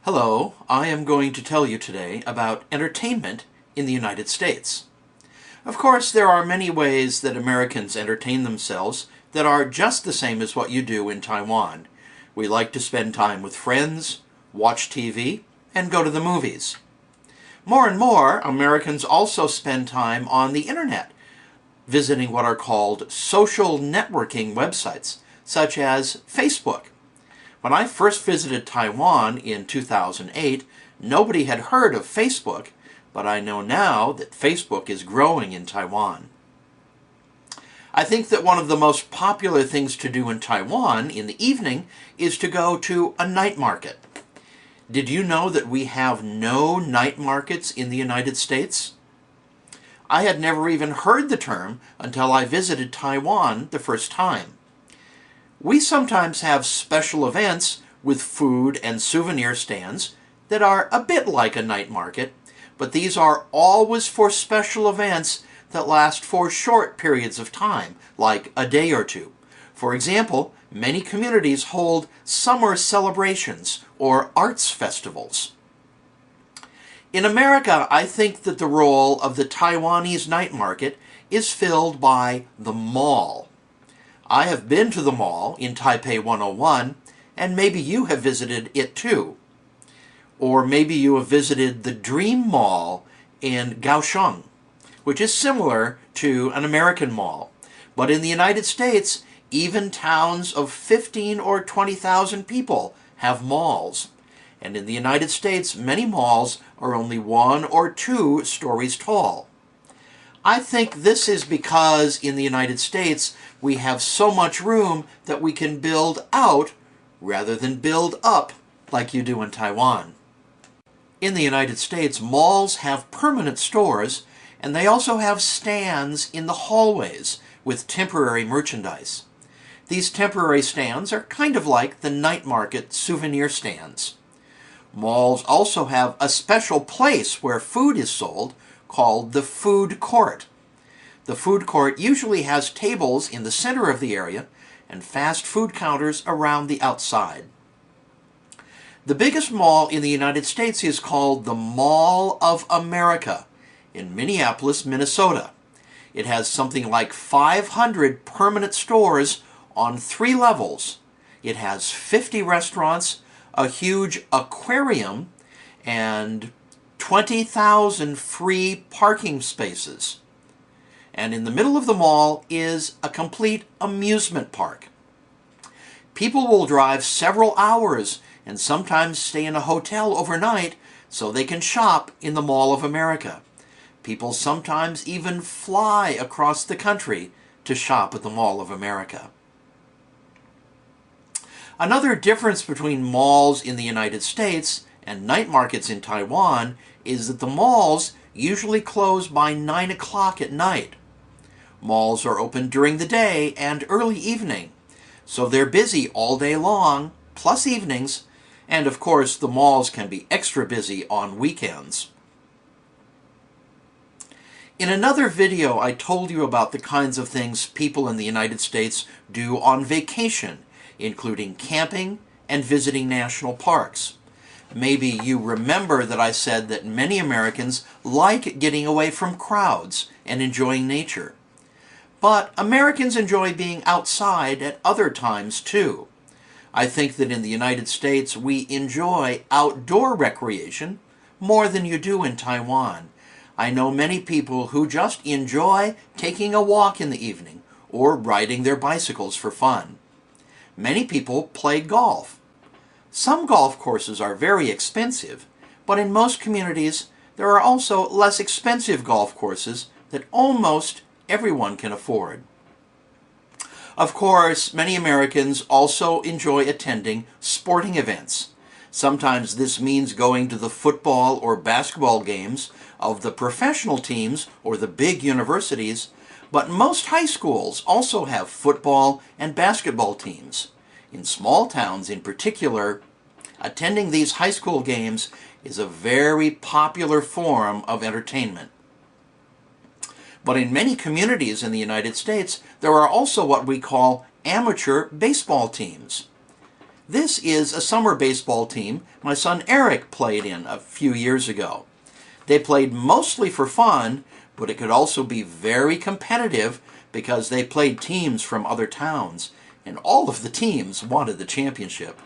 Hello, I am going to tell you today about entertainment in the United States. Of course, there are many ways that Americans entertain themselves that are just the same as what you do in Taiwan. We like to spend time with friends, watch TV, and go to the movies. More and more, Americans also spend time on the internet, visiting what are called social networking websites, such as Facebook. When I first visited Taiwan in 2008, nobody had heard of Facebook, but I know now that Facebook is growing in Taiwan. I think that one of the most popular things to do in Taiwan in the evening is to go to a night market. Did you know that we have no night markets in the United States? I had never even heard the term until I visited Taiwan the first time. We sometimes have special events with food and souvenir stands that are a bit like a night market, but these are always for special events that last for short periods of time, like a day or two. For example, many communities hold summer celebrations or arts festivals. In America, I think that the role of the Taiwanese night market is filled by the mall. I have been to the mall in Taipei 101, and maybe you have visited it too. Or maybe you have visited the Dream Mall in Kaohsiung, which is similar to an American mall. But in the United States, even towns of 15 or 20,000 people have malls. And in the United States, many malls are only 1 or 2 stories tall. I think this is because in the United States we have so much room that we can build out rather than build up like you do in Taiwan. In the United States, malls have permanent stores, and they also have stands in the hallways with temporary merchandise. These temporary stands are kind of like the night market souvenir stands. Malls also have a special place where food is sold called the food court. The food court usually has tables in the center of the area and fast food counters around the outside. The biggest mall in the United States is called the Mall of America in Minneapolis, Minnesota. It has something like 500 permanent stores on 3 levels. It has 50 restaurants, a huge aquarium, and 20,000 free parking spaces. And in the middle of the mall is a complete amusement park. People will drive several hours and sometimes stay in a hotel overnight so they can shop in the Mall of America. People sometimes even fly across the country to shop at the Mall of America. Another difference between malls in the United States and night markets in Taiwan is that the malls usually close by 9 o'clock at night. Malls are open during the day and early evening, so they're busy all day long, plus evenings, and of course the malls can be extra busy on weekends. In another video, I told you about the kinds of things people in the United States do on vacation, including camping and visiting national parks. Maybe you remember that I said that many Americans like getting away from crowds and enjoying nature. But Americans enjoy being outside at other times too. I think that in the United States we enjoy outdoor recreation more than you do in Taiwan. I know many people who just enjoy taking a walk in the evening or riding their bicycles for fun. Many people play golf. Some golf courses are very expensive, but in most communities there are also less expensive golf courses that almost everyone can afford. Of course, many Americans also enjoy attending sporting events. Sometimes this means going to the football or basketball games of the professional teams or the big universities, but most high schools also have football and basketball teams. In small towns in particular, attending these high school games is a very popular form of entertainment. But in many communities in the United States, there are also what we call amateur baseball teams. This is a summer baseball team my son Eric played in a few years ago. They played mostly for fun, but it could also be very competitive because they played teams from other towns, and all of the teams wanted the championship.